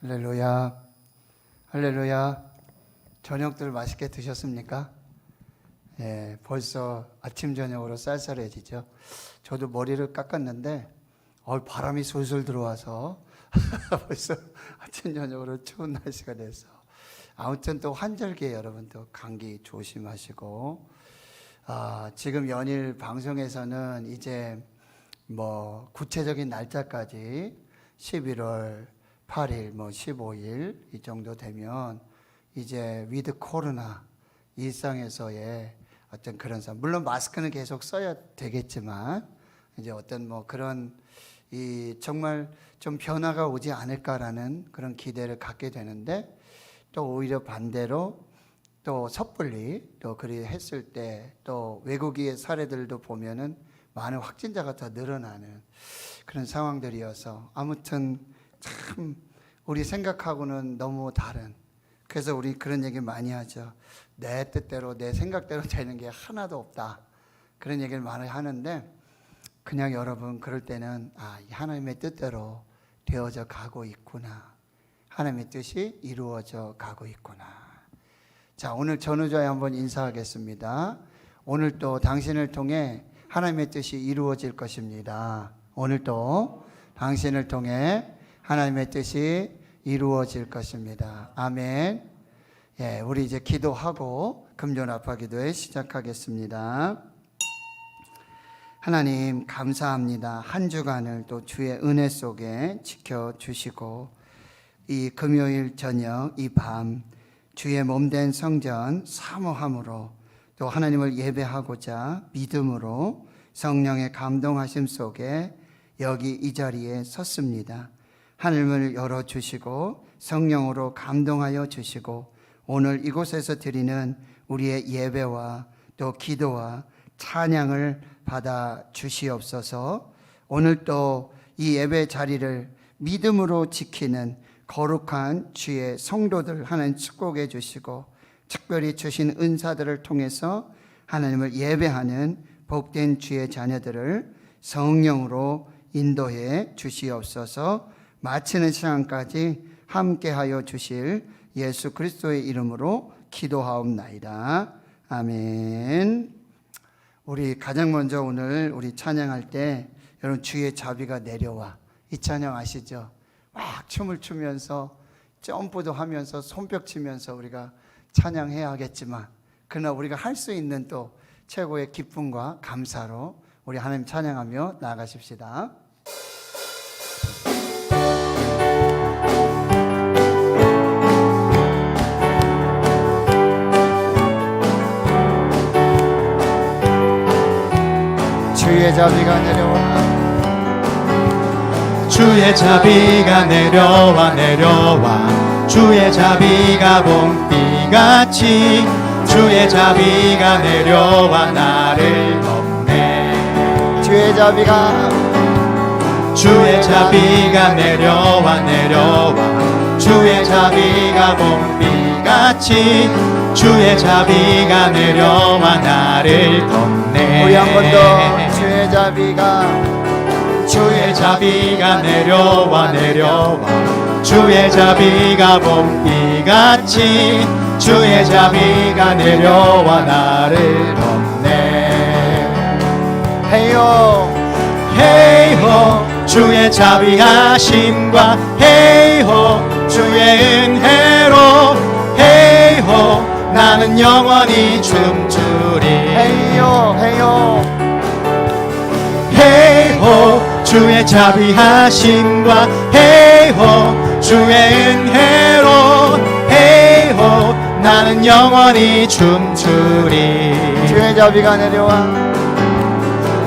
할렐루야, 할렐루야. 저녁들 맛있게 드셨습니까? 예, 벌써 아침 저녁으로 쌀쌀해지죠. 저도 머리를 깎았는데 바람이 솔솔 들어와서 벌써 아침 저녁으로 추운 날씨가 돼서, 아무튼 또 환절기에 여러분도 감기 조심하시고, 지금 연일 방송에서는 이제 구체적인 날짜까지 11월 8일, 15일 이 정도 되면 이제 위드 코로나 일상에서의 어떤 그런 물론 마스크는 계속 써야 되겠지만 이제 어떤 그런 정말 좀 변화가 오지 않을까라는 그런 기대를 갖게 되는데, 또 오히려 반대로 또 섣불리 또 그리 했을 때 또 외국의 사례들도 보면은 많은 확진자가 더 늘어나는 그런 상황들이어서, 아무튼 참 우리 생각하고는 너무 다른, 그래서 우리 그런 얘기 많이 하죠. 내 뜻대로 내 생각대로 되는 게 하나도 없다, 그런 얘기를 많이 하는데, 그냥 여러분 그럴 때는 하나님의 뜻대로 되어져 가고 있구나, 하나님의 뜻이 이루어져 가고 있구나. 자, 오늘 전우자에 한번 인사하겠습니다. 오늘 또 당신을 통해 하나님의 뜻이 이루어질 것입니다. 오늘 또 당신을 통해 하나님의 뜻이 이루어질 것입니다. 아멘. 예, 우리 이제 기도하고 금전아파 기도에 시작하겠습니다. 하나님 감사합니다. 한 주간을 또 주의 은혜 속에 지켜주시고, 이 금요일 저녁 이 밤 주의 몸된 성전 사모함으로 또 하나님을 예배하고자 믿음으로 성령의 감동하심 속에 여기 이 자리에 섰습니다. 하늘문을 열어주시고 성령으로 감동하여 주시고, 오늘 이곳에서 드리는 우리의 예배와 또 기도와 찬양을 받아 주시옵소서. 오늘 또 이 예배 자리를 믿음으로 지키는 거룩한 주의 성도들 하나님 축복해 주시고, 특별히 주신 은사들을 통해서 하나님을 예배하는 복된 주의 자녀들을 성령으로 인도해 주시옵소서. 마치는 시간까지 함께하여 주실 예수 그리스도의 이름으로 기도하옵나이다. 아멘. 우리 가장 먼저 오늘 우리 찬양할 때 여러분 주의 자비가 내려와, 이 찬양 아시죠? 막 춤을 추면서 점프도 하면서 손뼉 치면서 우리가 찬양해야 하겠지만, 그러나 우리가 할 수 있는 또 최고의 기쁨과 감사로 우리 하나님 찬양하며 나아가십시다. 주의 자비가 내려와, 주의 자비가 내려와 내려와, 주의 자비가 봄비같이 주의 자비가 내려와 나를 덮네. 주의 자비가 내려와 내려와, 주의 자비가 봄비같이 주의 자비가 내려와 나를 덮네. 우리 한 번 더. 주의 자비가 내려와 내려와, 주의 자비가 봄비같이 주의 자비가 내려와 나를 덮네. 헤이호 헤이호 주의 자비하심과 헤이호 주의 은혜로 헤이호 나는 영원히 춤추리. 헤이호 헤이호 헤이호 주의 자비하심과 헤이호 주의 은혜로 헤이호 나는 영원히 춤추리. 주의 자비가 내려와,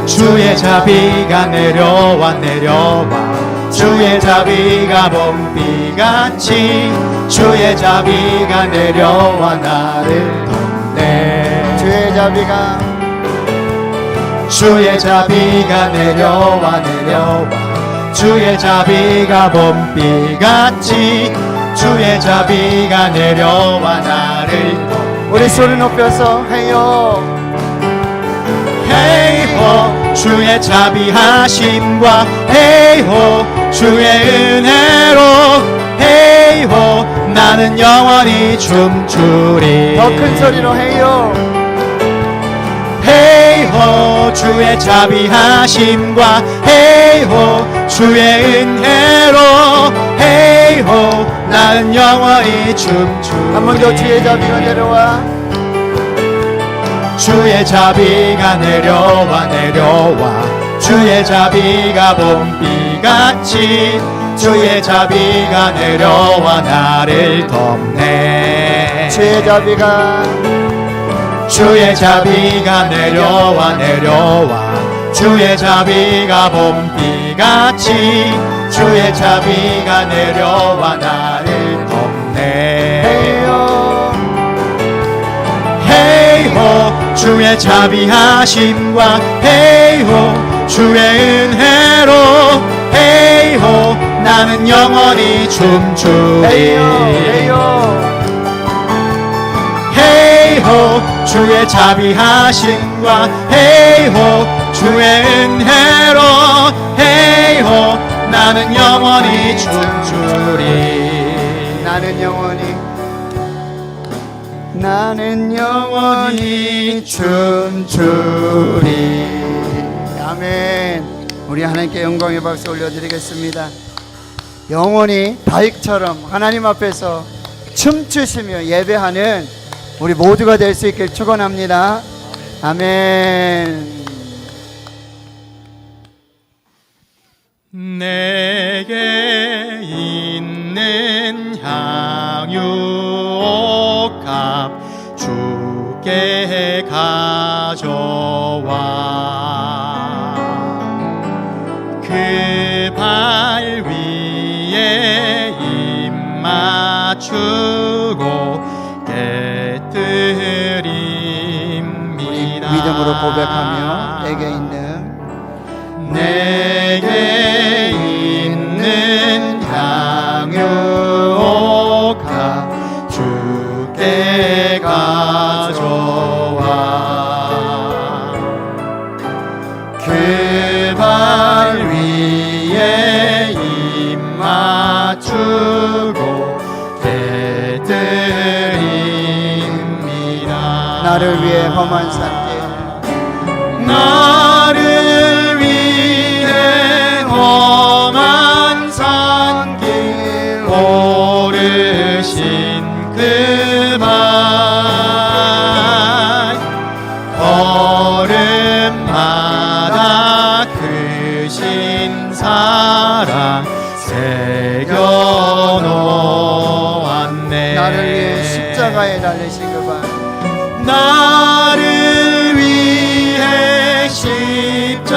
주의 자비가 내려와 내려와, 주의 자비가 봄비같이 주의 자비가 내려와 나를 덮네. 주의 자비가 내려와 내려와, 주의 자비가 봄비같이 주의 자비가 내려와 나를 덮네. 우리 소리 높여서 헤이호 헤이호 주의 자비하심과 헤이호 주의 은혜로 헤이호 나는 영원히 춤추리. 더 큰 소리로 헤이요. 헤이호 주의 자비하심과 헤이호 주의 은혜로 헤이호 나는 영원히 춤추리. 한 번 더 주의 자비가 내려와. 주의 자비가 내려와 내려와 주의 자비가 봄비같이 주의 자비가 내려와 나를 덮네. 주의 자비가 주의 자비가 내려와 내려와 주의 자비가 봄비같이 주의 자비가 내려와 나를 덮네. 헤이요. 헤이호 주의 자비하심과 헤이호 주의 은혜로 헤이호 나는 영원히 춤추리. 헤이요. 헤이호 주의 자비하심과 헤이호 주의 은혜로 헤이호 나는 영원히 춤추리. 나는 영원히 춤추리. 아멘. 우리 하나님께 영광의 박수 올려드리겠습니다. 영원히 다윗처럼 하나님 앞에서 춤추시며 예배하는 우리 모두가 될 수 있길 축원합니다. 아멘. 내게 있는 향유옥합 주께 가져와 그 발 위에 입 맞추고 깨뜨립니다. 믿음으로 고백하며 내게 있는 향유옥합 주께 가져와 그 발 위에 입 맞추고 깨뜨립니다. 나를 위해 험한 산길 나를 위해 험한 산길 오르신 그 발 걸음마다 크신 사랑 새겨놓았네. 나를 위해 십자가에 달리신 그 발 나를 위해 십자가에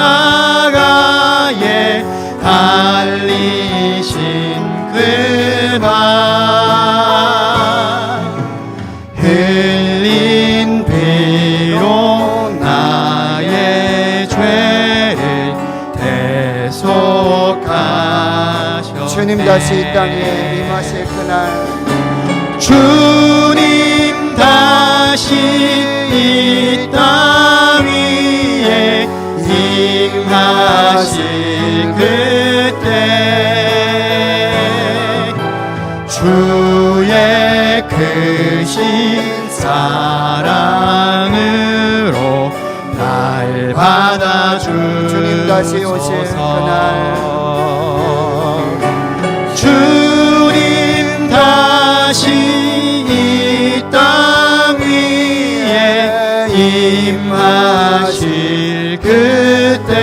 달리신 그 발 흘린 피로 나의 죄를 대속하셨네. 주님 다시 이 땅에 임하실 그날 주님 다시 이 땅 위에 임하실 그때 주의 크신 사랑으로 날 받아주소서. 주님 다시 오실 그날 주님 다시 이 땅 위에 임하실 그때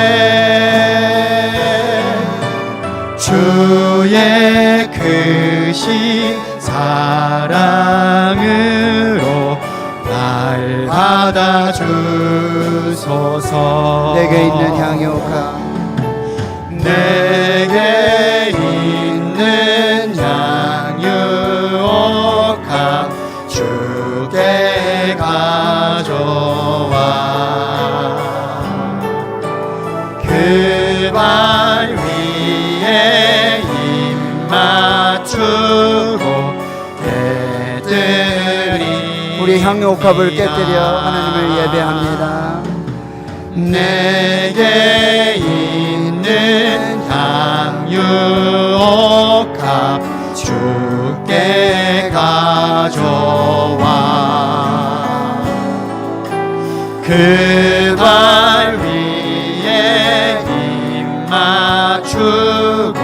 주의 크신 사랑으로 날 받아주소서. 내게 있는 향유옥합 내게 있는 향유옥합 주께 가져와 그 발 위에 입 맞추고 깨뜨리. 우리 향유옥합을 깨뜨려 하나님을 예배합니다. 내게 있는 향유옥합 주께 가져와 그 발 위에 입 맞추고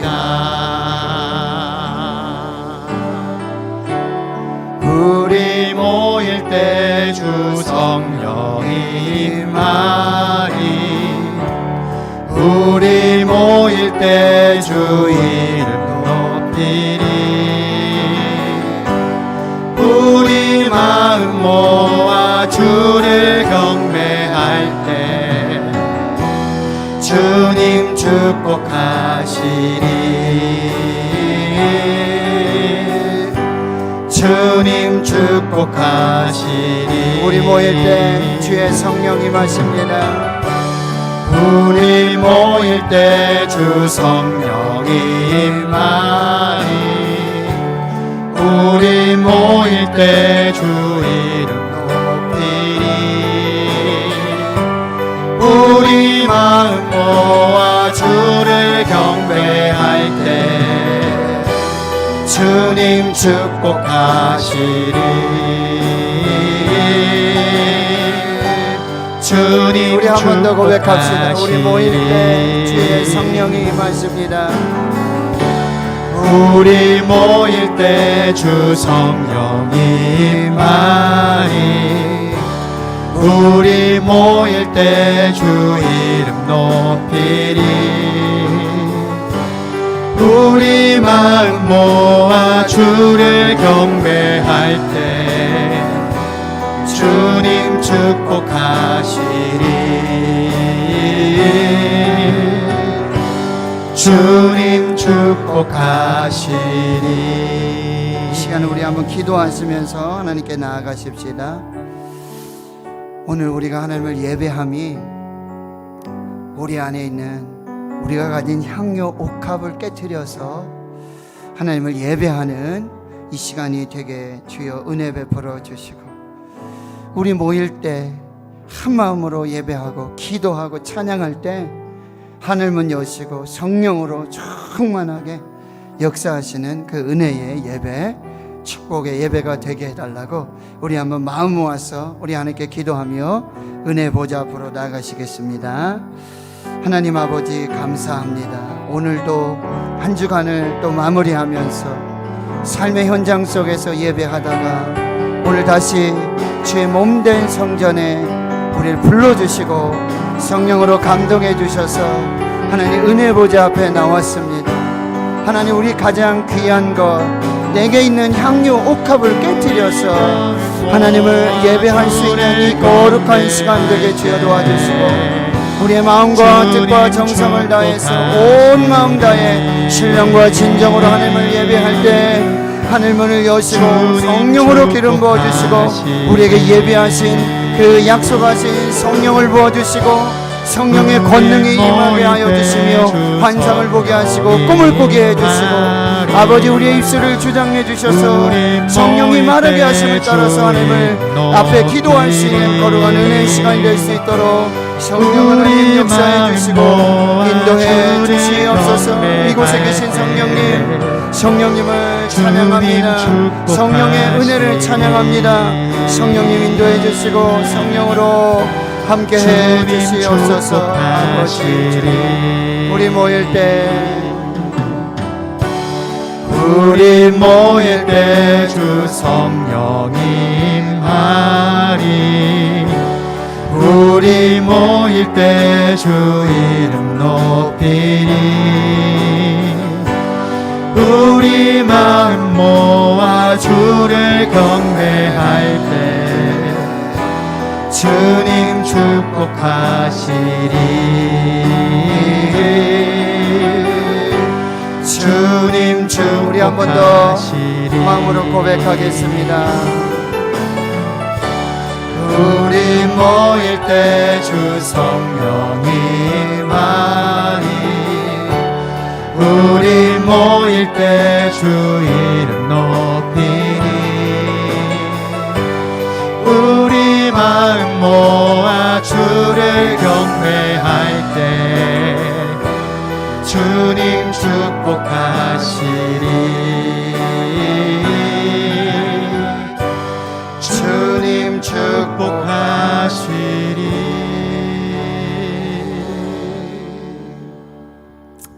예드립니다. 우리 모일 때 주 성령이 임하리 우리 모일 때 주 이름 높이리 우리 마음 모아 주를 경배할 때 주님 축복하시리 주님 축복하시리 우리 모일 때 주의 성령이 임하십니다. 우리 모일 때 주 성령이 임하리 우리 모일 때 주 이름 높이리 우리 마음 모아 주를 경배할 때 주님 축복하시리 주님 우리 한 번 더 고백합시다. 우리 모일 때 주의 성령이 임하십니다. 우리 모일 때 주 성령이 임하리 우리 모일 때 주 이름 높이리 우리 마음 모아 주를 경배할 때 주님 축복하시리 주님 축복하시리 이 시간에 우리 한번 기도하시면서 하나님께 나아가십시다. 오늘 우리가 하나님을 예배함이 우리 안에 있는 우리가 가진 향료 옥합을 깨트려서 하나님을 예배하는 이 시간이 되게 주여 은혜 베풀어 주시고 우리 모일 때 한마음으로 예배하고 기도하고 찬양할 때 하늘문 여시고 성령으로 충만하게 역사하시는 그 은혜의 예배 축복의 예배가 되게 해달라고 우리 한번 마음 모아서 우리 하나님께 기도하며 은혜 보좌 앞으로 나아가시겠습니다. 하나님 아버지 감사합니다. 오늘도 한 주간을 또 마무리하면서 삶의 현장 속에서 예배하다가 오늘 다시 주의 몸된 성전에 우리를 불러주시고 성령으로 감동해 주셔서 하나님 은혜 보좌 앞에 나왔습니다. 하나님 우리 가장 귀한 것 내게 있는 향유 옥합을 깨트려서 하나님을 예배할 수 있는 이 거룩한 시간 되게 주여 도와주시고 우리의 마음과 뜻과 정성을 다해서 온 마음 다해 신령과 진정으로 하나님을 예배할 때 하늘문을 여시고 성령으로 기름 부어주시고 우리에게 예배하신 그 약속하신 성령을 부어주시고 성령의 권능이 임하게 하여 주시며 환상을 보게 하시고 꿈을 꾸게 해주시고 아버지 우리의 입술을 주장해 주셔서 성령이 말하게 하심을 따라서 하나님을 앞에 기도할 수 있는 거룩한 은혜의 시간이 될 수 있도록 성령 하나님 역사해 주시고 인도해 주시옵소서. 이곳에 계신 성령님 성령님을 찬양합니다. 성령의 은혜를 찬양합니다. 성령님 인도해 주시고 성령으로 함께해 주시옵소서. 아버지 우리 모일 때 주 성령이 임하리 우리 모일 때 주 이름 높이리 우리 마음 모아 주를 경배할 때 주님 축복하시리 주님 축복하시리 우리 한 번 더 마음으로 고백하겠습니다. 우리 모일 때 주 성령이 임하리 우리 모일 때 주 이름 높이리 우리 마음 모아 주를 경배할 때 주님 축복하시리. 주님 축복하시리.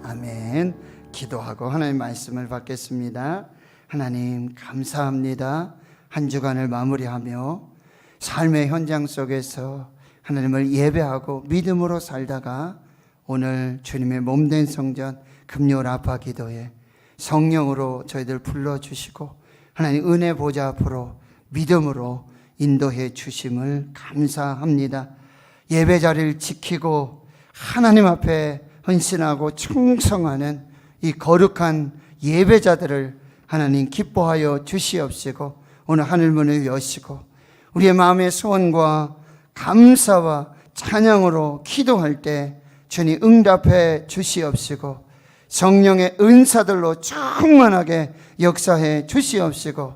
아멘. 기도하고 하나님 말씀을 받겠습니다. 하나님 감사합니다. 한 주간을 마무리하며 삶의 현장 속에서 하나님을 예배하고 믿음으로 살다가 오늘 주님의 몸된 성전 금요 라파 기도에 성령으로 저희들 불러주시고 하나님 은혜 보좌 앞으로 믿음으로 인도해 주심을 감사합니다. 예배 자리를 지키고 하나님 앞에 헌신하고 충성하는 이 거룩한 예배자들을 하나님 기뻐하여 주시옵시고 오늘 하늘문을 여시고 우리의 마음의 소원과 감사와 찬양으로 기도할 때 주님 응답해 주시옵시고 성령의 은사들로 충만하게 역사해 주시옵시고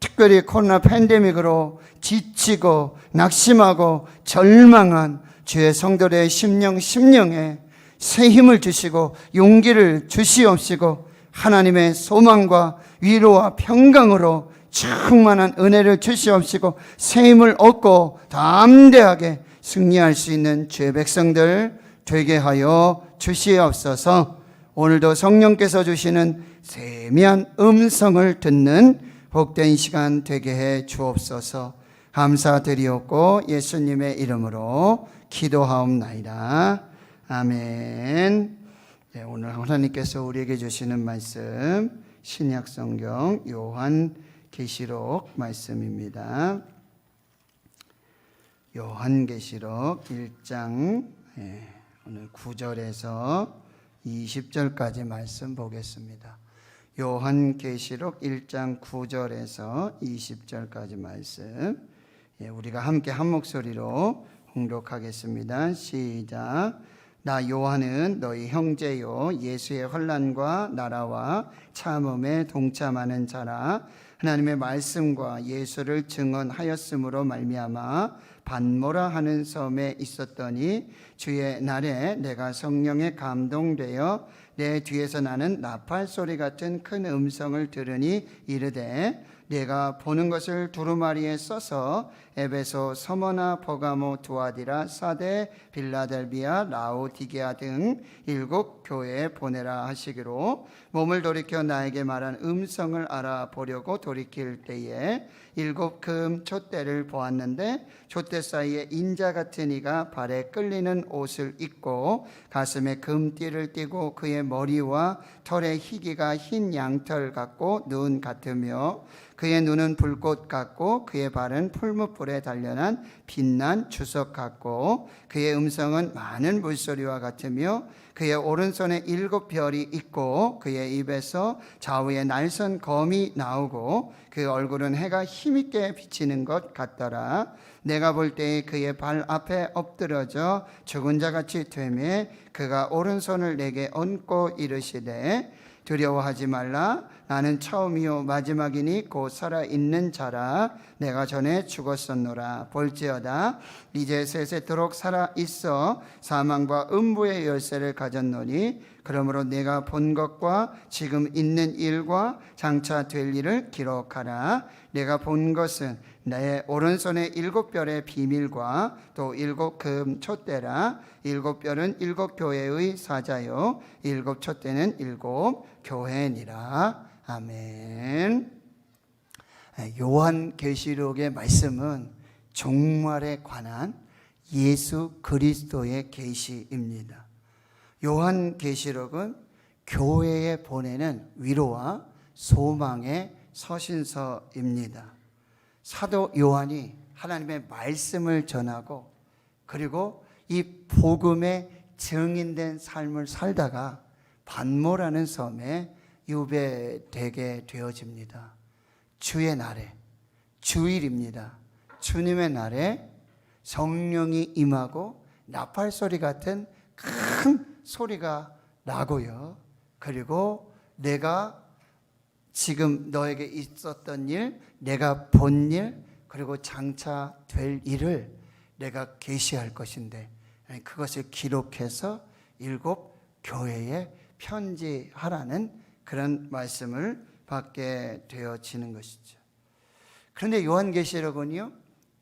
특별히 코로나 팬데믹으로 지치고 낙심하고 절망한 주의 성도들의 심령에 새 힘을 주시고 용기를 주시옵시고 하나님의 소망과 위로와 평강으로 충만한 은혜를 주시옵시고 새 힘을 얻고 담대하게 승리할 수 있는 주의 백성들 되게 하여 주시옵소서. 오늘도 성령께서 주시는 세미한 음성을 듣는 복된 시간 되게 해 주옵소서. 감사드리옵고 예수님의 이름으로 기도하옵나이다. 아멘. 네, 오늘 하나님께서 우리에게 주시는 말씀 신약성경 요한계시록 말씀입니다. 요한계시록 1장 오늘 9절에서 20절까지 말씀 보겠습니다. 요한계시록 1장 9절에서 20절까지 말씀 우리가 함께 한 목소리로 봉독하겠습니다. 시작. 나 요한은 너희 형제요 예수의 환난과 나라와 참음에 동참하는 자라. 하나님의 말씀과 예수를 증언하였으므로 말미암아 반모라 하는 섬에 있었더니 주의 날에 내가 성령에 감동되어 내 뒤에서 나는 나팔 소리 같은 큰 음성을 들으니 이르되 내가 보는 것을 두루마리에 써서 에베소, 서머나, 버가모, 두아디라, 사데, 빌라델비아, 라오디게아 등 7 교회에 보내라 하시기로 몸을 돌이켜 나에게 말한 음성을 알아보려고 돌이킬 때에 7 금 촛대를 보았는데 촛대 사이에 인자 같은 이가 발에 끌리는 옷을 입고 가슴에 금띠를 띠고 그의 머리와 털의 희기가 흰 양털 같고 눈 같으며 그의 눈은 불꽃 같고 그의 발은 풀무불에 단련한 빛난 주석 같고 그의 음성은 많은 물소리와 같으며 그의 오른손에 7 별이 있고 그의 입에서 좌우에 날선 검이 나오고 그 얼굴은 해가 힘있게 비치는 것 같더라. 내가 볼 때에 그의 발 앞에 엎드러져 죽은 자같이 되매 그가 오른손을 내게 얹고 이르시되 두려워하지 말라. 나는 처음이요 마지막이니 곧 살아있는 자라. 내가 전에 죽었었노라. 볼지어다 이제 세세토록 살아있어 사망과 음부의 열쇠를 가졌노니 그러므로 내가 본 것과 지금 있는 일과 장차 될 일을 기록하라. 내가 본 것은 내 오른손의 7 별의 비밀과 또 7 금 촛대라. 7 별은 7 교회의 사자요 7 촛대는 7 교회니라. 아멘. 요한계시록의 말씀은 종말에 관한 예수 그리스도의 계시입니다. 요한계시록은 교회에 보내는 위로와 소망의 서신서입니다. 사도 요한이 하나님의 말씀을 전하고 그리고 이 복음의 증인된 삶을 살다가 반모라는 섬에 유배되게 되어집니다. 주의 날에, 주일입니다. 주님의 날에 성령이 임하고 나팔 소리 같은 큰 소리가 나고요. 그리고 내가 지금 너에게 있었던 일, 내가 본 일, 그리고 장차 될 일을 내가 계시할 것인데 그것을 기록해서 7 교회에 편지하라는 그런 말씀을 받게 되어지는 것이죠. 그런데 요한계시록은요,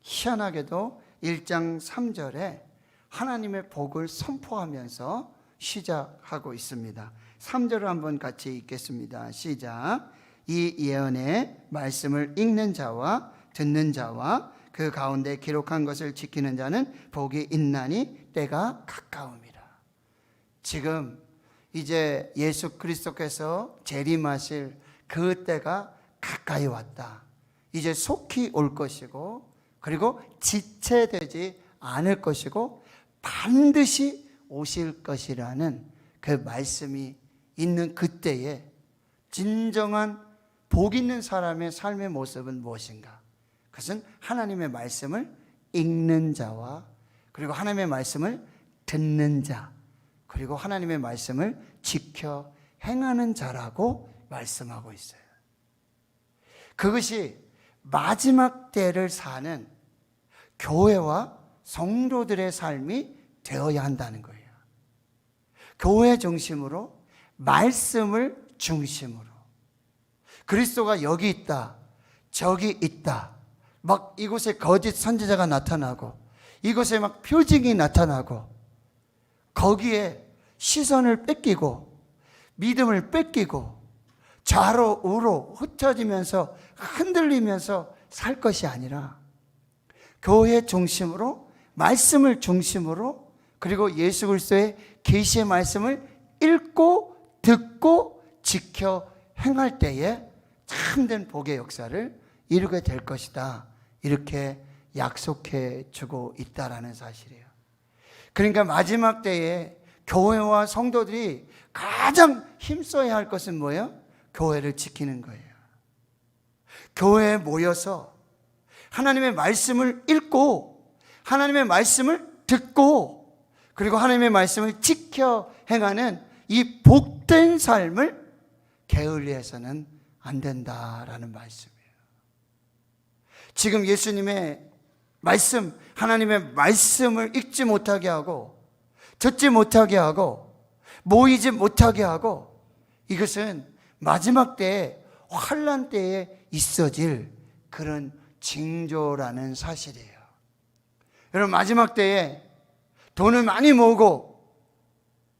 희한하게도 1장 3절에 하나님의 복을 선포하면서 시작하고 있습니다. 3절을 한번 같이 읽겠습니다. 시작. 이 예언의 말씀을 읽는 자와 듣는 자와 그 가운데 기록한 것을 지키는 자는 복이 있나니 때가 가까움이라. 지금 이제 예수 그리스도께서 재림하실 그 때가 가까이 왔다. 이제 속히 올 것이고, 그리고 지체되지 않을 것이고 반드시 오실 것이라는 그 말씀이 있는 그때에 진정한 복 있는 사람의 삶의 모습은 무엇인가? 그것은 하나님의 말씀을 읽는 자와, 그리고 하나님의 말씀을 듣는 자, 그리고 하나님의 말씀을 지켜 행하는 자라고 말씀하고 있어요. 그것이 마지막 때를 사는 교회와 성도들의 삶이 되어야 한다는 거예요. 교회 중심으로, 말씀을 중심으로. 그리스도가 여기 있다, 저기 있다, 막 이곳에 거짓 선지자가 나타나고 이곳에 막 표징이 나타나고 거기에 시선을 뺏기고 믿음을 뺏기고 좌로 우로 흩어지면서 흔들리면서 살 것이 아니라 교회 중심으로, 말씀을 중심으로, 그리고 예수 그리스도의 계시의 말씀을 읽고 듣고 지켜 행할 때에 참된 복의 역사를 이루게 될 것이다. 이렇게 약속해 주고 있다라는 사실이에요. 그러니까 마지막 때에 교회와 성도들이 가장 힘써야 할 것은 뭐예요? 교회를 지키는 거예요. 교회에 모여서 하나님의 말씀을 읽고 하나님의 말씀을 듣고 그리고 하나님의 말씀을 지켜 행하는 이 복된 삶을 게을리해서는 안 된다라는 말씀이에요. 지금 예수님의 말씀, 하나님의 말씀을 읽지 못하게 하고 듣지 못하게 하고 모이지 못하게 하고, 이것은 마지막 때에 환난 때에 있어질 그런 징조라는 사실이에요. 여러분, 마지막 때에 돈을 많이 모으고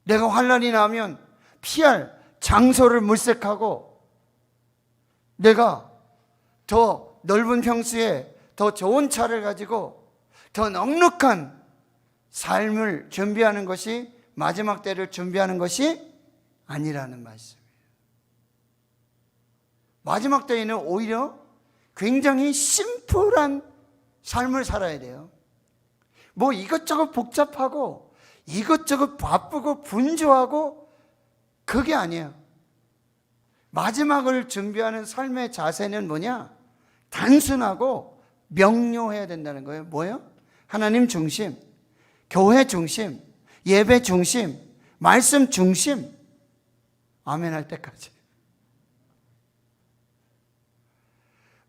내가 환난이 나면 피할 장소를 물색하고 내가 더 넓은 평수에 더 좋은 차를 가지고 더 넉넉한 삶을 준비하는 것이 마지막 때를 준비하는 것이 아니라는 말씀이에요. 마지막 때에는 오히려 굉장히 심플한 삶을 살아야 돼요. 뭐 이것저것 복잡하고 이것저것 바쁘고 분주하고 그게 아니에요. 마지막을 준비하는 삶의 자세는 뭐냐? 단순하고 명료해야 된다는 거예요. 뭐예요? 하나님 중심, 교회 중심, 예배 중심, 말씀 중심. 아멘 할 때까지.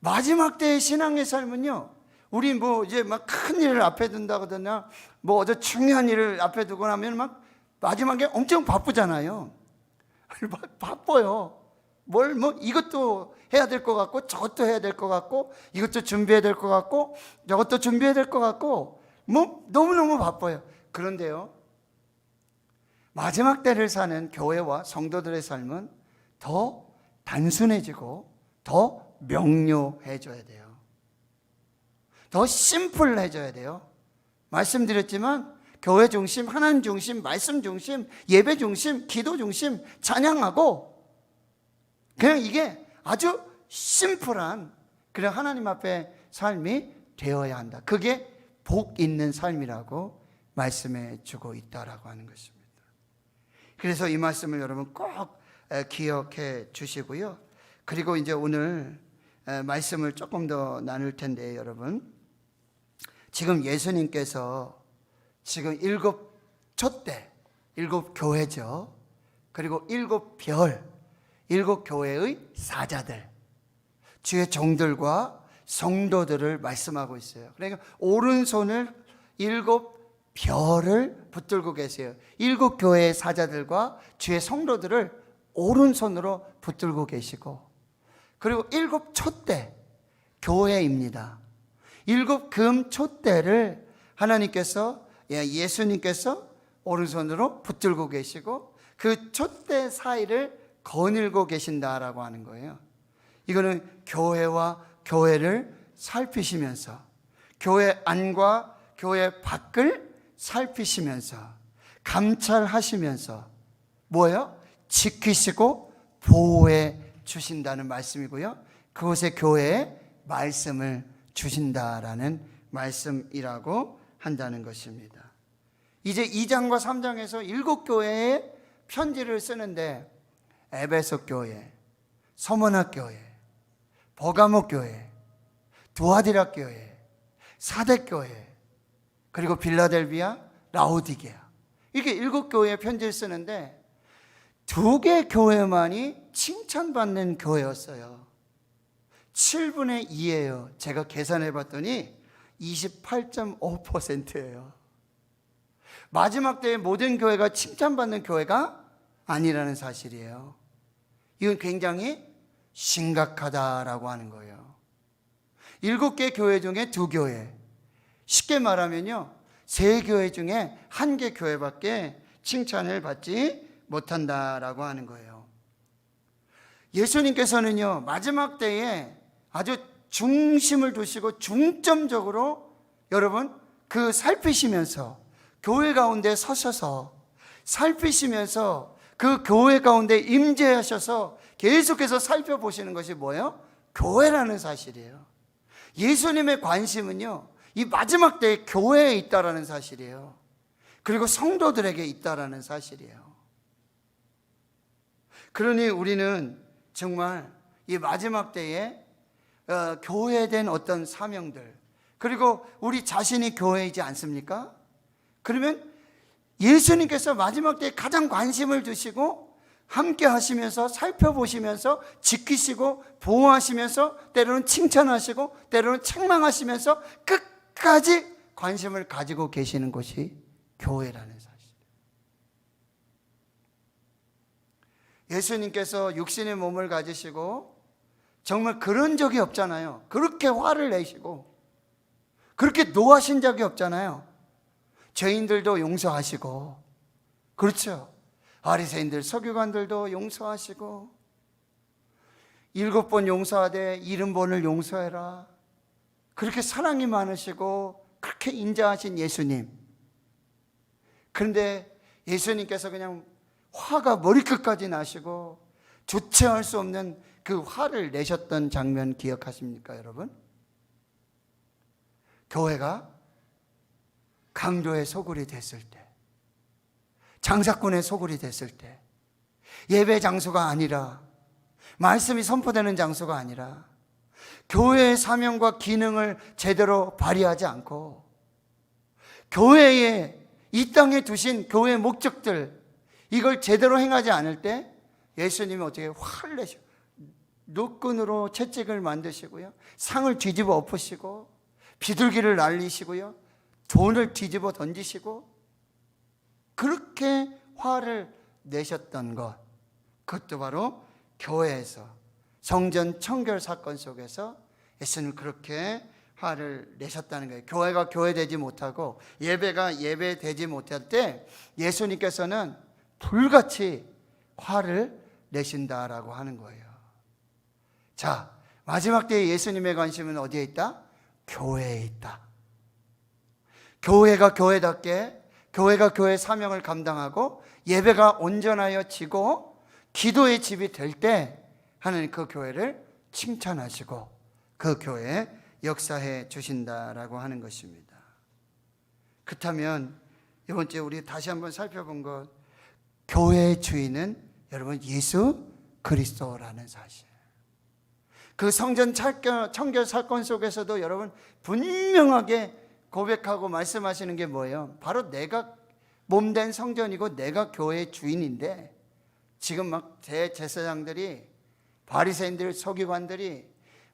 마지막 때의 신앙의 삶은요, 우리 뭐 이제 막 큰 일을 앞에 둔다거나 뭐 어제 중요한 일을 앞에 두고 나면 막 마지막에 엄청 바쁘잖아요. 바빠요. 뭐 이것도 해야 될 것 같고 저것도 해야 될 것 같고 이것도 준비해야 될 것 같고 저것도 준비해야 될 것 같고 뭐 너무너무 바빠요. 그런데요, 마지막 때를 사는 교회와 성도들의 삶은 더 단순해지고 더 명료해져야 돼요. 더 심플해져야 돼요. 말씀드렸지만 교회 중심, 하나님 중심, 말씀 중심, 예배 중심, 기도 중심, 찬양하고 그냥 이게 아주 심플한 그런 하나님 앞에 삶이 되어야 한다. 그게 복 있는 삶이라고 말씀해 주고 있다라고 하는 것입니다. 그래서 이 말씀을 여러분 꼭 기억해 주시고요. 그리고 이제 오늘 말씀을 조금 더 나눌 텐데, 여러분, 지금 예수님께서 지금 7 촛대, 7 교회죠. 그리고 7 별, 7 교회의 사자들, 주의 종들과 성도들을 말씀하고 있어요. 그러니까 오른손을 7 별을 붙들고 계세요. 7 교회의 사자들과 주의 성도들을 오른손으로 붙들고 계시고, 그리고 7 촛대, 교회입니다. 7 금 촛대를 하나님께서, 예수님께서 오른손으로 붙들고 계시고 그 촛대 사이를 거닐고 계신다라고 하는 거예요. 이거는 교회와 교회를 살피시면서, 교회 안과 교회 밖을 살피시면서, 감찰하시면서 뭐예요? 지키시고 보호해 주신다는 말씀이고요. 그곳에 교회에 말씀을 주신다라는 말씀이라고 한다는 것입니다. 이제 2장과 3장에서 7 교회에 편지를 쓰는데, 에베소 교회, 서머나 교회, 버가모 교회, 두아디라 교회, 사대 교회, 그리고 빌라델비아, 라오디게아, 이렇게 7 교회에 편지를 쓰는데 2개 교회만이 칭찬받는 교회였어요. 7분의 2예요. 제가 계산해 봤더니 28.5%예요. 마지막 때의 모든 교회가 칭찬받는 교회가 아니라는 사실이에요. 이건 굉장히 심각하다라고 하는 거예요. 7개 교회 중에 2 교회, 쉽게 말하면요, 3 교회 중에 1개 교회밖에 칭찬을 받지 못한다라고 하는 거예요. 예수님께서는요, 마지막 때에 아주 중심을 두시고 중점적으로 여러분 그 살피시면서 교회 가운데 서셔서 살피시면서 그 교회 가운데 임재하셔서 계속해서 살펴보시는 것이 뭐예요? 교회라는 사실이에요. 예수님의 관심은요, 이 마지막 때에 교회에 있다라는 사실이에요. 그리고 성도들에게 있다라는 사실이에요. 그러니 우리는 정말 이 마지막 때에 교회에 된 어떤 사명들, 그리고 우리 자신이 교회이지 않습니까? 그러면 예수님께서 마지막 때에 가장 관심을 두시고 함께 하시면서 살펴보시면서 지키시고 보호하시면서 때로는 칭찬하시고 때로는 책망하시면서 끝까지 관심을 가지고 계시는 것이 교회라는 사실. 예수님께서 육신의 몸을 가지시고 정말 그런 적이 없잖아요. 그렇게 화를 내시고 그렇게 노하신 적이 없잖아요. 죄인들도 용서하시고, 그렇죠, 바리새인들 서기관들도 용서하시고, 7번 용서하되 70번을 용서해라, 그렇게 사랑이 많으시고 그렇게 인자하신 예수님. 그런데 예수님께서 그냥 화가 머리끝까지 나시고 주체할 수 없는 그 화를 내셨던 장면 기억하십니까, 여러분? 교회가 강도의 소굴이 됐을 때, 장사꾼의 소굴이 됐을 때, 예배 장소가 아니라, 말씀이 선포되는 장소가 아니라 교회의 사명과 기능을 제대로 발휘하지 않고 교회에, 이 땅에 두신 교회의 목적들, 이걸 제대로 행하지 않을 때 예수님이 어떻게 화를 내시고 노끈으로 채찍을 만드시고요, 상을 뒤집어 엎으시고 비둘기를 날리시고요, 돈을 뒤집어 던지시고 그렇게 화를 내셨던 것, 그것도 바로 교회에서, 성전 청결 사건 속에서 예수님은 그렇게 화를 내셨다는 거예요. 교회가 교회되지 못하고 예배가 예배되지 못할 때 예수님께서는 불같이 화를 내신다라고 하는 거예요. 자, 마지막 때에 예수님의 관심은 어디에 있다? 교회에 있다. 교회가 교회답게, 교회가 교회의 사명을 감당하고 예배가 온전하여 지고 기도의 집이 될 때 하나님 그 교회를 칭찬하시고 그 교회에 역사해 주신다라고 하는 것입니다. 그렇다면 이번 주에 우리 다시 한번 살펴본 것, 교회의 주인은 여러분 예수 그리스도라는 사실. 그 성전 청결 사건 속에서도 여러분 분명하게 고백하고 말씀하시는 게 뭐예요? 바로 내가 몸된 성전이고 내가 교회의 주인인데, 지금 막 대제사장들이, 바리새인들, 서기관들이,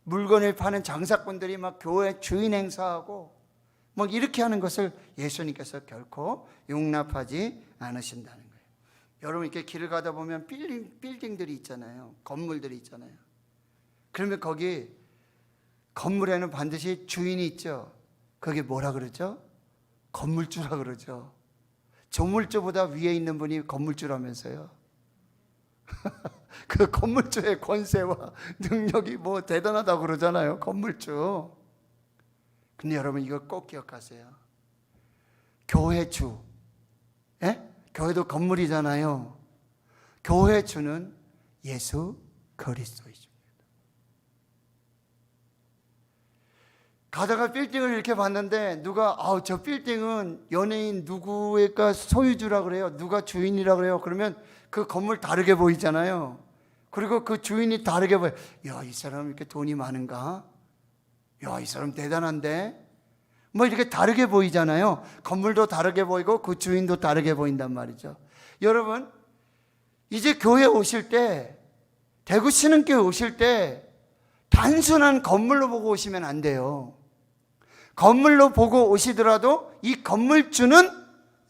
물건을 파는 장사꾼들이 막 교회 주인 행사하고 뭐 이렇게 하는 것을 예수님께서 결코 용납하지 않으신다는 거예요. 여러분 이렇게 길을 가다 보면 빌딩들이 있잖아요. 건물들이 있잖아요. 그러면 거기 건물에는 반드시 주인이 있죠. 그게 뭐라 그러죠? 건물주라 그러죠. 조물주보다 위에 있는 분이 건물주라면서요. 그 건물주의 권세와 능력이 뭐 대단하다고 그러잖아요. 건물주. 근데 여러분 이거 꼭 기억하세요. 교회 주, 교회도 건물이잖아요. 교회 주는 예수 그리스도이십니다. 가다가 빌딩을 이렇게 봤는데 누가 저 빌딩은 연예인 누구가 소유주라 그래요. 누가 주인이라 그래요. 그러면 그 건물 다르게 보이잖아요. 그리고 그 주인이 다르게 보여요. 야, 이 사람 이렇게 돈이 많은가? 야, 이 사람 대단한데? 뭐 이렇게 다르게 보이잖아요. 건물도 다르게 보이고 그 주인도 다르게 보인단 말이죠. 여러분, 이제 교회 오실 때, 대구 신흥교회 오실 때 단순한 건물로 보고 오시면 안 돼요. 건물로 보고 오시더라도 이 건물주는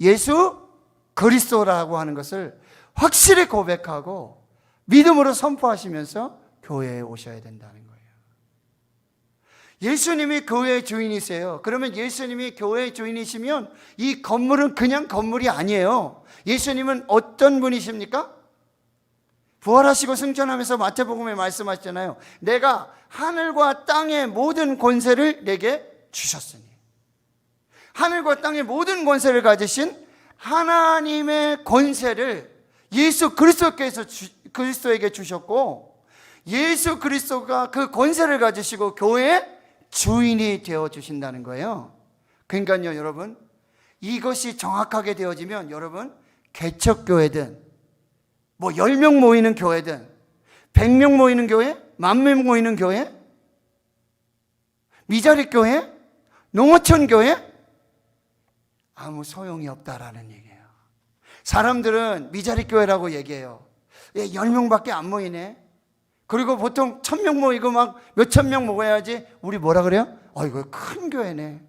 예수 그리스도라고 하는 것을 확실히 고백하고 믿음으로 선포하시면서 교회에 오셔야 된다는 거예요. 예수님이 교회의 주인이세요. 그러면 예수님이 교회의 주인이시면 이 건물은 그냥 건물이 아니에요. 예수님은 어떤 분이십니까? 부활하시고 승천하면서 마태복음에 말씀하셨잖아요. 내가 하늘과 땅의 모든 권세를 내게 주셨으니. 하늘과 땅의 모든 권세를 가지신 하나님의 권세를 예수 그리스도에게 주셨고, 예수 그리스도가 그 권세를 가지시고 교회의 주인이 되어 주신다는 거예요. 그러니까요, 여러분, 이것이 정확하게 되어지면 여러분, 개척교회든 뭐 10명 모이는 교회든 100명 모이는 교회, 10,000명 모이는 교회, 미자리 교회, 농어촌 교회, 아무 소용이 없다라는 얘기예요. 사람들은 미자리 교회라고 얘기해요. 10명밖에 안 모이네. 그리고 보통 1,000명 모이고 막 몇천 명 모여야지. 우리 뭐라 그래요? 이거 큰 교회네.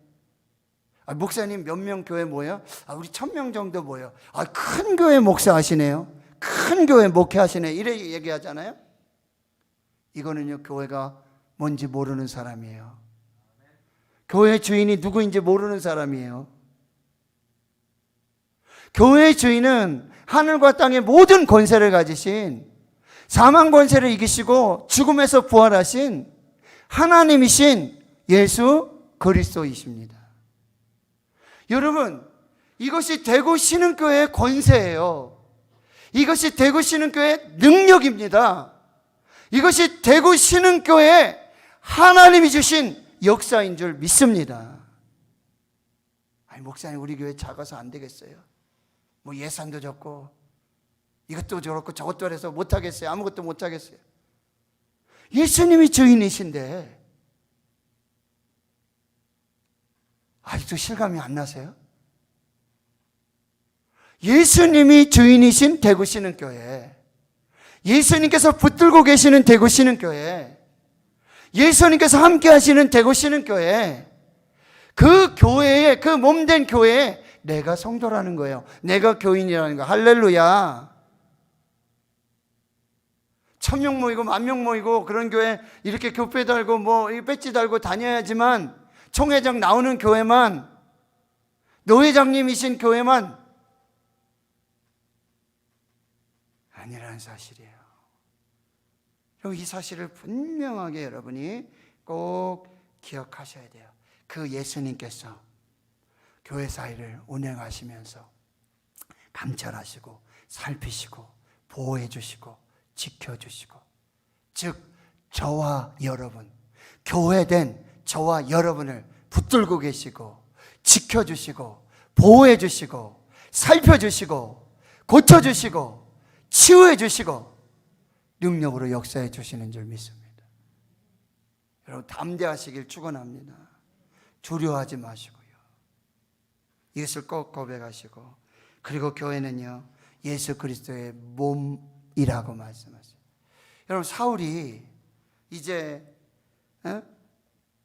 목사님 몇 명 교회 모여요? 우리 1,000명 정도 모여. 큰 교회 목사하시네요. 큰 교회 목회하시네. 이래 얘기하잖아요. 이거는요, 교회가 뭔지 모르는 사람이에요. 교회 주인이 누구인지 모르는 사람이에요. 교회의 주인은 하늘과 땅의 모든 권세를 가지신, 사망 권세를 이기시고 죽음에서 부활하신 하나님이신 예수 그리스도이십니다. 여러분, 이것이 대구 신흥교회의 권세예요. 이것이 대구 신흥교회의 능력입니다. 이것이 대구 신흥교회의 하나님이 주신 역사인 줄 믿습니다. 목사님, 우리 교회 작아서 안 되겠어요. 뭐 예산도 적고 이것도 저렇고 저것도 해서 못하겠어요. 아무것도 못하겠어요. 예수님이 주인이신데 아직도 실감이 안 나세요? 예수님이 주인이신 대구 신흥교회, 예수님께서 붙들고 계시는 대구 신흥교회, 예수님께서 함께 하시는 대구 신흥교회, 그 교회에, 그 몸된 교회에 내가 성도라는 거예요. 내가 교인이라는 거예요. 할렐루야. 1,000명 모이고 10,000명 모이고 그런 교회 이렇게 교패 달고 뭐 배지 달고 다녀야지만, 총회장 나오는 교회만, 노회장님이신 교회만 아니라는 사실이에요. 이 사실을 분명하게 여러분이 꼭 기억하셔야 돼요. 그 예수님께서 교회 사회를 운행하시면서 감찰하시고 살피시고 보호해 주시고 지켜주시고, 즉 저와 여러분, 교회된 저와 여러분을 붙들고 계시고 지켜주시고 보호해 주시고 살펴주시고 고쳐주시고 치유해 주시고 능력으로 역사해 주시는 줄 믿습니다. 여러분, 담대하시길 축원합니다. 두려워하지 마시고요. 이것을 꼭 고백하시고, 그리고 교회는요, 예수 그리스도의 몸이라고 말씀하세요. 여러분, 사울이 이제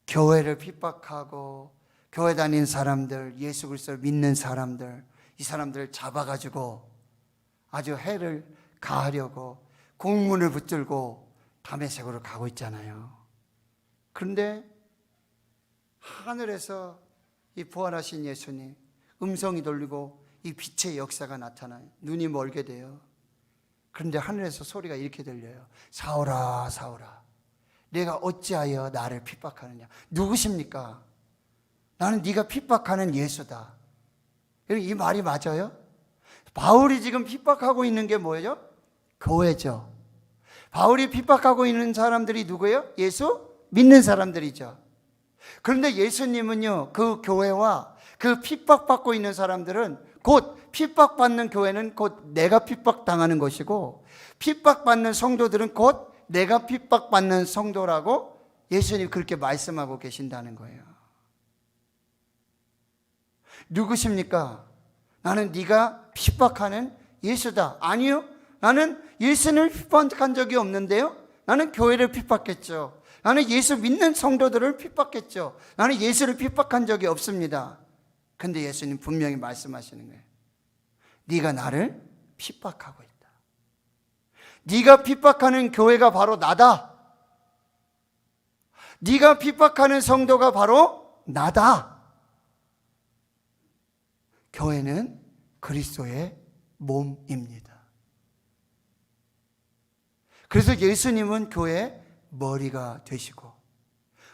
교회를 핍박하고 교회 다니는 사람들, 예수 그리스도를 믿는 사람들, 이 사람들을 잡아가지고 아주 해를 가하려고 공문을 붙들고 다메섹으로 가고 있잖아요. 그런데 하늘에서 이 부활하신 예수님 음성이 들리고 이 빛의 역사가 나타나요. 눈이 멀게 돼요. 그런데 하늘에서 소리가 이렇게 들려요. 사울아 사울아 내가 어찌하여 나를 핍박하느냐. 누구십니까? 나는 네가 핍박하는 예수다. 이 말이 맞아요? 바울이 지금 핍박하고 있는 게 뭐예요? 교회죠. 바울이 핍박하고 있는 사람들이 누구예요? 예수 믿는 사람들이죠. 그런데 예수님은요, 그 교회와 그 핍박받고 있는 사람들은 곧 핍박받는 교회는 곧 내가 핍박당하는 것이고 핍박받는 성도들은 곧 내가 핍박받는 성도라고 예수님 그렇게 말씀하고 계신다는 거예요. 누구십니까? 나는 네가 핍박하는 예수다. 아니요, 나는 예수를 핍박한 적이 없는데요. 나는 교회를 핍박했죠. 나는 예수 믿는 성도들을 핍박했죠. 나는 예수를 핍박한 적이 없습니다. 근데 예수님 분명히 말씀하시는 거예요. 네가 나를 핍박하고 있다. 네가 핍박하는 교회가 바로 나다. 네가 핍박하는 성도가 바로 나다. 교회는 그리스도의 몸입니다. 그래서 예수님은 교회의 머리가 되시고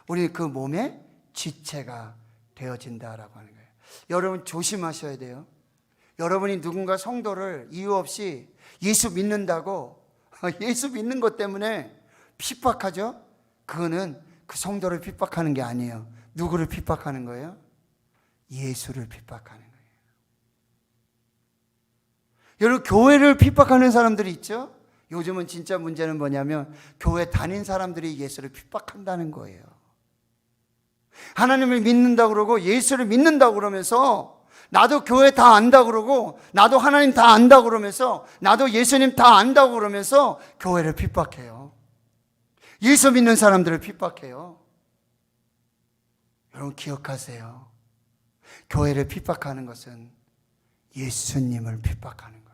우리는 그 몸의 지체가 되어진다라고 하는 거예요. 여러분 조심하셔야 돼요. 여러분이 누군가 성도를 이유 없이 예수 믿는다고 예수 믿는 것 때문에 핍박하죠? 그거는 그 성도를 핍박하는 게 아니에요. 누구를 핍박하는 거예요? 예수를 핍박하는 거예요. 여러분 교회를 핍박하는 사람들이 있죠? 요즘은 진짜 문제는 뭐냐면 교회 다닌 사람들이 예수를 핍박한다는 거예요. 하나님을 믿는다고 그러고 예수를 믿는다고 그러면서 나도 교회 다 안다고 그러고 나도 하나님 다 안다고 그러면서 나도 예수님 다 안다고 그러면서 교회를 핍박해요. 예수 믿는 사람들을 핍박해요. 여러분 기억하세요. 교회를 핍박하는 것은 예수님을 핍박하는 거예요.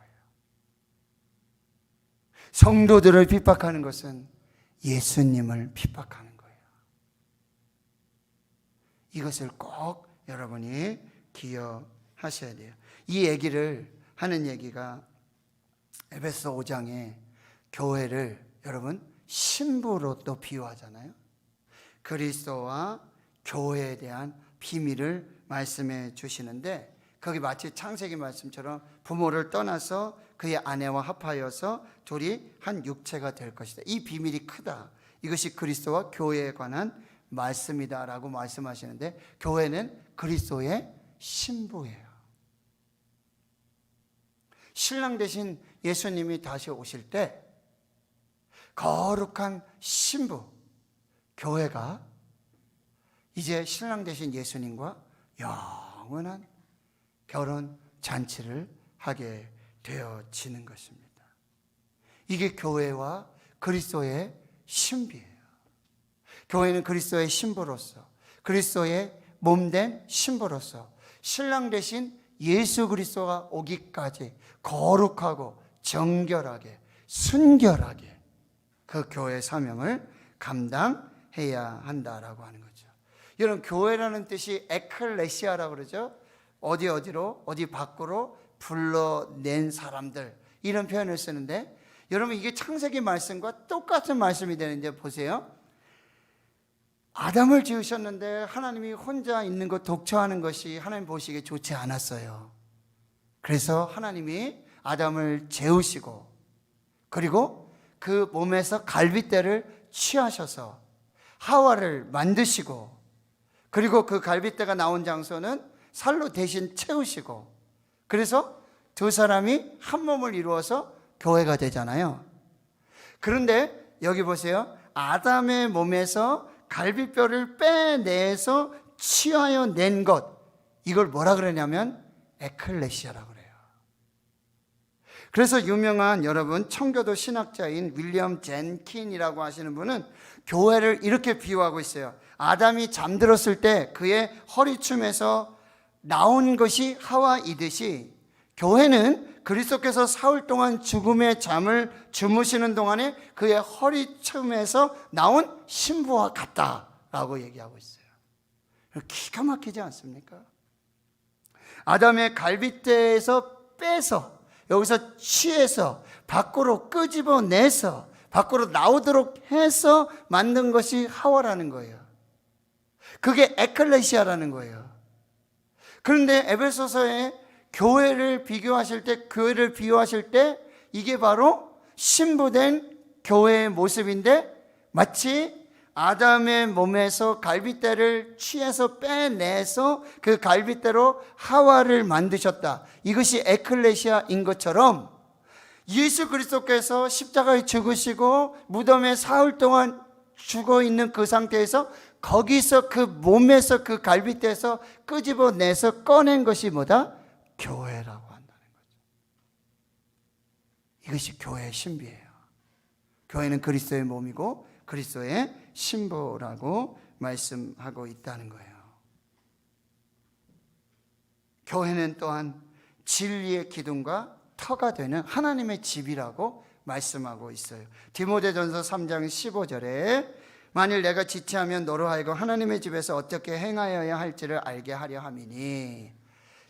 성도들을 핍박하는 것은 예수님을 핍박하는 거예요. 이것을 꼭 여러분이 기억하셔야 돼요. 이 얘기를 하는 얘기가 에베소 5장에 교회를 여러분 신부로 또 비유하잖아요. 그리스도와 교회에 대한 비밀을 말씀해 주시는데 거기 마치 창세기 말씀처럼 부모를 떠나서 그의 아내와 합하여서 둘이 한 육체가 될 것이다. 이 비밀이 크다. 이것이 그리스도와 교회에 관한 말씀이다 라고 말씀하시는데 교회는 그리스도의 신부예요. 신랑 되신 예수님이 다시 오실 때 거룩한 신부 교회가 이제 신랑 되신 예수님과 영원한 결혼 잔치를 하게 되어지는 것입니다. 이게 교회와 그리스도의 신비예요. 교회는 그리스도의 신부로서 그리스도의 몸된 신부로서 신랑 되신 예수 그리스도가 오기까지 거룩하고 정결하게 순결하게 그 교회의 사명을 감당해야 한다라고 하는 거죠. 여러분 교회라는 뜻이 에클레시아라고 그러죠. 어디로 어디 밖으로 불러낸 사람들 이런 표현을 쓰는데 여러분 이게 창세기 말씀과 똑같은 말씀이 되는데 보세요. 아담을 지으셨는데 하나님이 혼자 있는 것 독처하는 것이 하나님 보시기에 좋지 않았어요. 그래서 하나님이 아담을 재우시고 그리고 그 몸에서 갈빗대를 취하셔서 하와를 만드시고 그리고 그 갈빗대가 나온 장소는 살로 대신 채우시고 그래서 두 사람이 한 몸을 이루어서 교회가 되잖아요. 그런데 여기 보세요. 아담의 몸에서 갈비뼈를 빼내서 취하여 낸 것 이걸 뭐라 그러냐면 에클레시아라고 그래요. 그래서 유명한 여러분 청교도 신학자인 윌리엄 젠킨이라고 하시는 분은 교회를 이렇게 비유하고 있어요. 아담이 잠들었을 때 그의 허리춤에서 나온 것이 하와이듯이 교회는 그리스도께서 사흘 동안 죽음의 잠을 주무시는 동안에 그의 허리춤에서 나온 신부와 같다라고 얘기하고 있어요. 기가 막히지 않습니까? 아담의 갈빗대에서 빼서 여기서 취해서 밖으로 끄집어내서 밖으로 나오도록 해서 만든 것이 하와라는 거예요. 그게 에클레시아라는 거예요. 그런데 에베소서에 교회를 비교하실 때 이게 바로 신부된 교회의 모습인데 마치 아담의 몸에서 갈빗대를 취해서 빼내서 그 갈빗대로 하와를 만드셨다. 이것이 에클레시아인 것처럼 예수 그리스도께서 십자가에 죽으시고 무덤에 사흘 동안 죽어 있는 그 상태에서 거기서 그 몸에서 그 갈빗대에서 끄집어내서 꺼낸 것이 뭐다? 교회라고 한다는 거죠. 이것이 교회의 신비예요. 교회는 그리스도의 몸이고 그리스도의 신부라고 말씀하고 있다는 거예요. 교회는 또한 진리의 기둥과 터가 되는 하나님의 집이라고 말씀하고 있어요. 디모데전서 3장 15절에 만일 내가 지체하면 너로 하여금 하나님의 집에서 어떻게 행하여야 할지를 알게 하려 함이니,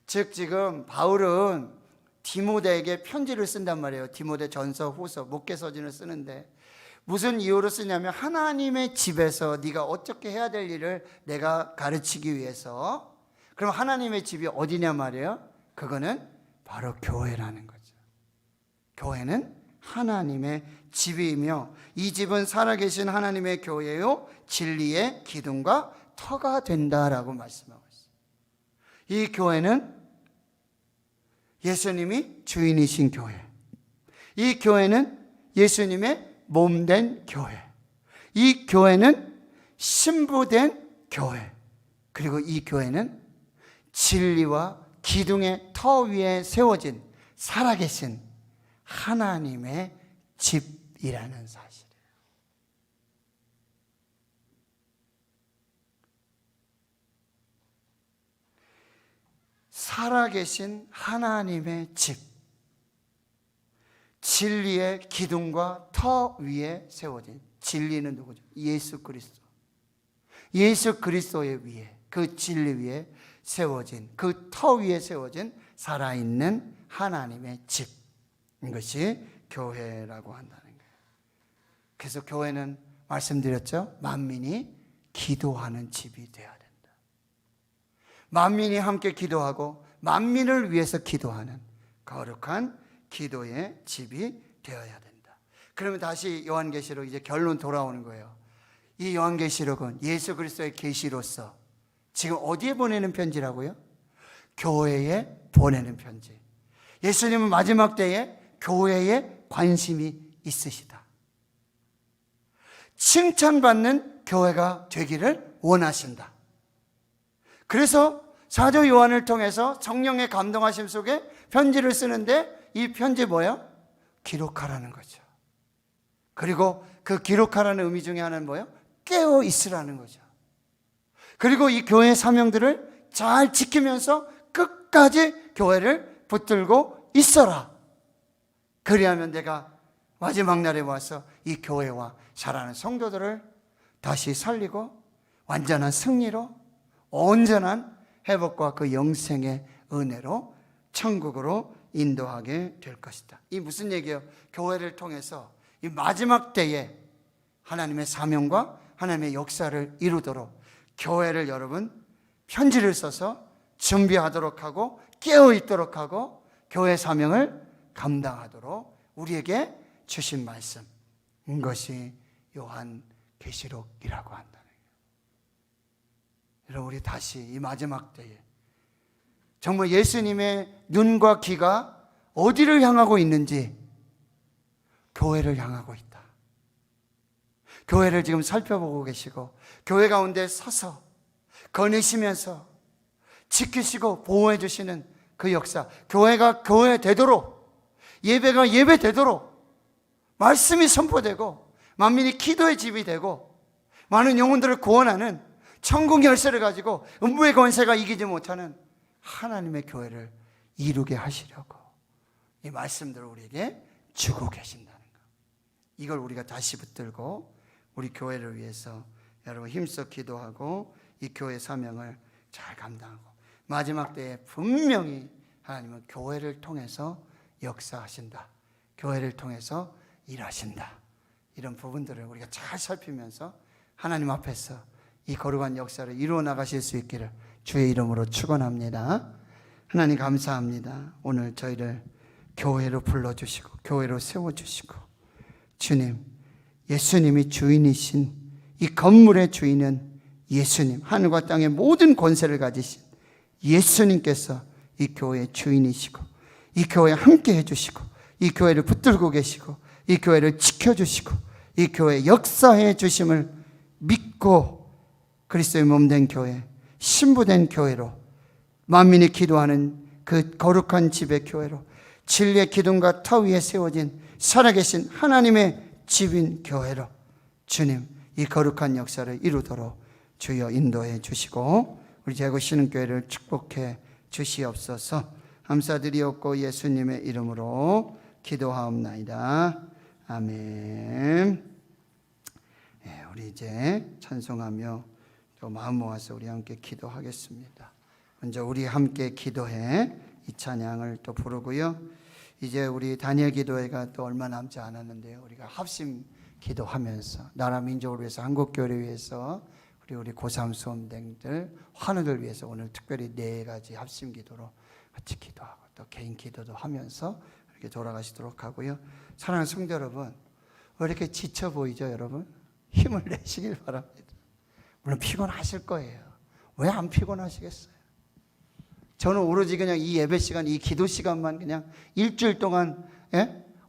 즉 지금 바울은 디모데에게 편지를 쓴단 말이에요. 디모데 전서, 후서, 목회서진을 쓰는데 무슨 이유로 쓰냐면 하나님의 집에서 네가 어떻게 해야 될 일을 내가 가르치기 위해서. 그럼 하나님의 집이 어디냐 말이에요? 그거는 바로 교회라는 거죠. 교회는 하나님의 집이며 이 집은 살아계신 하나님의 교회요 진리의 기둥과 터가 된다라고 말씀하고 있어요. 이 교회는 예수님이 주인이신 교회, 이 교회는 예수님의 몸된 교회, 이 교회는 신부된 교회, 그리고 이 교회는 진리와 기둥의 터 위에 세워진 살아계신 하나님의 집이라는 사실이에요. 살아계신 하나님의 집, 진리의 기둥과 터 위에 세워진, 진리는 누구죠? 예수 그리스도. 예수 그리스도의 위에, 그 진리 위에 세워진, 그 터 위에 세워진 살아있는 하나님의 집, 이것이 교회라고 한다는 거예요. 그래서 교회는 말씀드렸죠? 만민이 기도하는 집이 되어야 된다. 만민이 함께 기도하고 만민을 위해서 기도하는 거룩한 기도의 집이 되어야 된다. 그러면 다시 요한계시록 이제 결론 돌아오는 거예요. 이 요한계시록은 예수 그리스도의 계시로서 지금 어디에 보내는 편지라고요? 교회에 보내는 편지. 예수님은 마지막 때에 교회에 관심이 있으시다. 칭찬받는 교회가 되기를 원하신다. 그래서 사도 요한을 통해서 성령의 감동하심 속에 편지를 쓰는데 이 편지 뭐예요? 기록하라는 거죠. 그리고 그 기록하라는 의미 중에 하나는 뭐예요? 깨어 있으라는 거죠. 그리고 이 교회의 사명들을 잘 지키면서 끝까지 교회를 붙들고 있어라. 그리하면 내가 마지막 날에 와서 이 교회와 사랑하는 성도들을 다시 살리고 완전한 승리로 온전한 회복과 그 영생의 은혜로 천국으로 인도하게 될 것이다. 이 무슨 얘기예요? 교회를 통해서 이 마지막 때에 하나님의 사명과 하나님의 역사를 이루도록 교회를 여러분 편지를 써서 준비하도록 하고 깨어있도록 하고 교회 사명을 감당하도록 우리에게 주신 말씀, 이것이 요한계시록이라고 한다는 거예요. 여러분, 우리 다시 이 마지막 때에 정말 예수님의 눈과 귀가 어디를 향하고 있는지 교회를 향하고 있다. 교회를 지금 살펴보고 계시고 교회 가운데 서서 거느시면서 지키시고 보호해 주시는 그 역사, 교회가 교회 되도록 예배가 예배되도록 말씀이 선포되고 만민이 기도의 집이 되고 많은 영혼들을 구원하는 천국 열쇠를 가지고 음부의 권세가 이기지 못하는 하나님의 교회를 이루게 하시려고 이 말씀들을 우리에게 주고 계신다는 것. 이걸 우리가 다시 붙들고 우리 교회를 위해서 여러분 힘써 기도하고 이 교회 사명을 잘 감당하고 마지막 때에 분명히 하나님은 교회를 통해서 역사하신다. 교회를 통해서 일하신다. 이런 부분들을 우리가 잘 살피면서 하나님 앞에서 이 거룩한 역사를 이루어 나가실 수 있기를 주의 이름으로 축원합니다. 하나님 감사합니다. 오늘 저희를 교회로 불러주시고 교회로 세워주시고 주님, 예수님이 주인이신 이 건물의 주인은 예수님, 하늘과 땅의 모든 권세를 가지신 예수님께서 이 교회의 주인이시고 이 교회에 함께 해주시고 이 교회를 붙들고 계시고 이 교회를 지켜주시고 이 교회에 역사해 주심을 믿고 그리스도의 몸된 교회, 신부된 교회로 만민이 기도하는 그 거룩한 집의 교회로 진리의 기둥과 터 위에 세워진 살아계신 하나님의 집인 교회로 주님 이 거룩한 역사를 이루도록 주여 인도해 주시고 우리 재고 신흥교회를 축복해 주시옵소서. 감사드리옵고 예수님의 이름으로 기도하옵나이다. 아멘. 네, 우리 이제 찬송하며 또 마음 모아서 우리 함께 기도하겠습니다. 먼저 우리 함께 기도해 이 찬양을 또 부르고요. 이제 우리 다니엘 기도회가 또 얼마 남지 않았는데요. 우리가 합심 기도하면서 나라 민족을 위해서 한국교회를 위해서 우리 고3 수험생들 환우들 위해서 오늘 특별히 4가지 합심 기도로 같이 기도하고 또 개인 기도도 하면서 이렇게 돌아가시도록 하고요. 사랑하는 성도 여러분, 왜 이렇게 지쳐 보이죠 여러분? 힘을 내시길 바랍니다. 물론 피곤하실 거예요. 왜 안 피곤하시겠어요? 저는 오로지 그냥 이 예배 시간, 이 기도 시간만 그냥 일주일 동안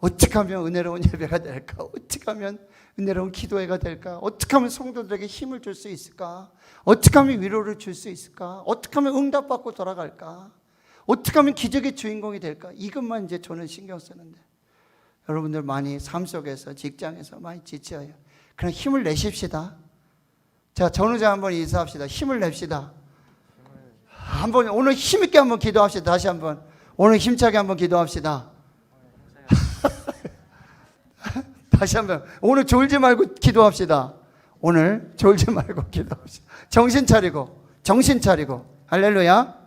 어떻게 하면 은혜로운 예배가 될까? 어떻게 하면 은혜로운 기도회가 될까? 어떻게 하면 성도들에게 힘을 줄 수 있을까? 어떻게 하면 위로를 줄 수 있을까? 어떻게 하면 응답받고 돌아갈까? 어떻게 하면 기적의 주인공이 될까? 이것만 이제 저는 신경 쓰는데 여러분들 많이 삶 속에서 직장에서 많이 지쳐요. 그냥 힘을 내십시다. 자, 전우자 한번 인사합시다. 힘을 냅시다. 한번 오늘 힘있게 한번 기도합시다. 다시 한번 오늘 힘차게 한번 기도합시다. 다시 한번 오늘 졸지 말고 기도합시다. 오늘 졸지 말고 기도합시다. 정신 차리고 할렐루야.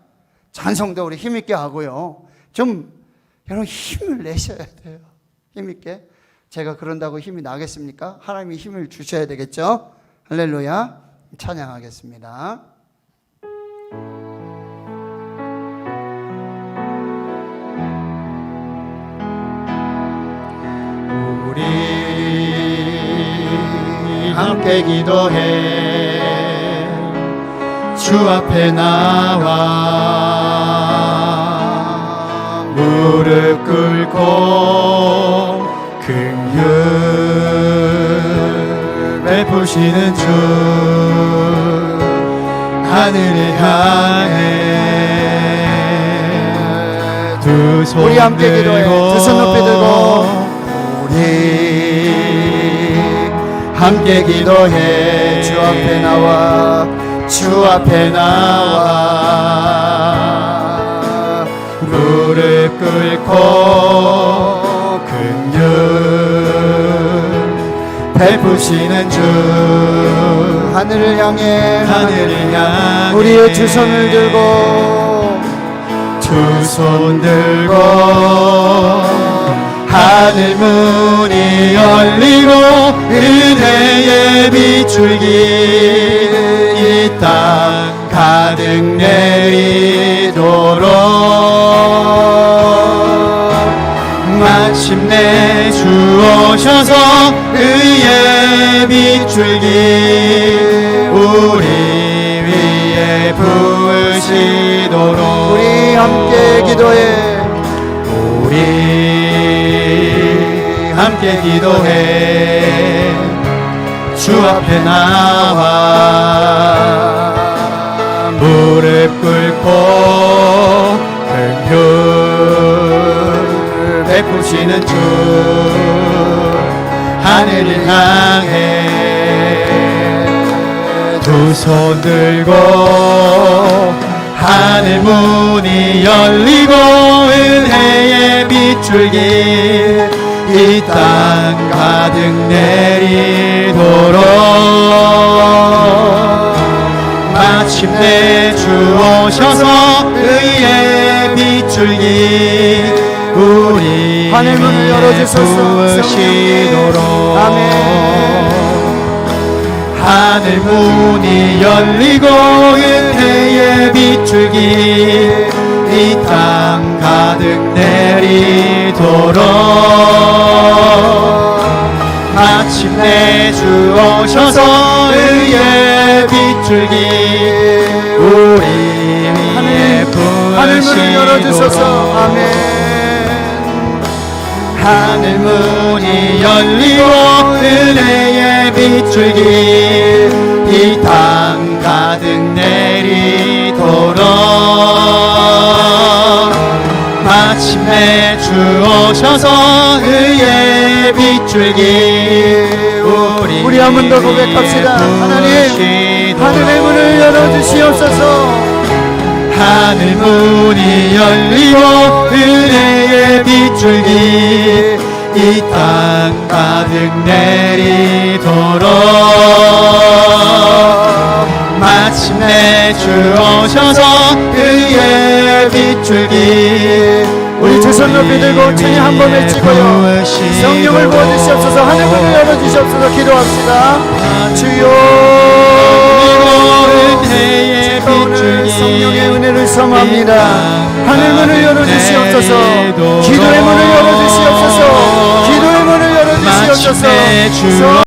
찬송도 우리 힘있게 하고요. 좀 여러분 힘을 내셔야 돼요. 힘있게. 제가 그런다고 힘이 나겠습니까? 하나님이 힘을 주셔야 되겠죠. 할렐루야. 찬양하겠습니다. 우리 함께 기도해 주 앞에 나와 무릎 꿇고 긍휼 베푸시는 주 하늘을 향해 두 손 우리 함께 기도해. 두 손 높이 들고 우리 함께 기도해 주 앞에 나와 무릎 꿇고 긍휼 베푸시는 주 하늘을 향해 우리의 두 손을 들고 하늘 문이 열리고 은혜의 빗줄기 이 땅 가득 내리도록 마침내 주 오셔서 의의 빗줄기 우리 위에 부으시도록 우리 함께 기도해 함께 기도해 주 앞에 나와 무릎 꿇고 긍휼 보시는 주 하늘을 향해 두 손 들고 하늘 문이 열리고 은혜의 빗줄기 이 땅 가득 내리도록 마침내 주 오셔서 의의 빗줄기 우리 하늘문을 열어주소서. 부으시도록 아멘. 하늘 문이 열리고 은혜의 빗줄기 이 땅 가득 내리도록 마침내 주 오셔서 의의 빗줄기 우리 위에 하늘문을 열어주소서. 부으시도록 아멘. 하늘 문이 열리고 은혜의 빗줄기 이 땅 가득 내리도록 마침내 주 오셔서 의의 빗줄기 우리 한 번 더 고백합시다. 하나님, 하늘의 문을 열어주시옵소서. 하늘 문이 열리고 은혜의 빗줄기 이 땅 가득 내리도록 마침내 주 오셔서 의의 빗줄기 우리 두 손 높이 들고 천이 한 번 외치고요. 성령을 부어주시옵소서. 하늘문을 열어주시옵소서. 기도합시다. 주여, 은혜의 빗줄기 성령의 은혜를 성합니다. 하늘문을 열어주시옵소서. 기도의 문을 열어주시옵소서. 기도의 문을 열어주시옵소서.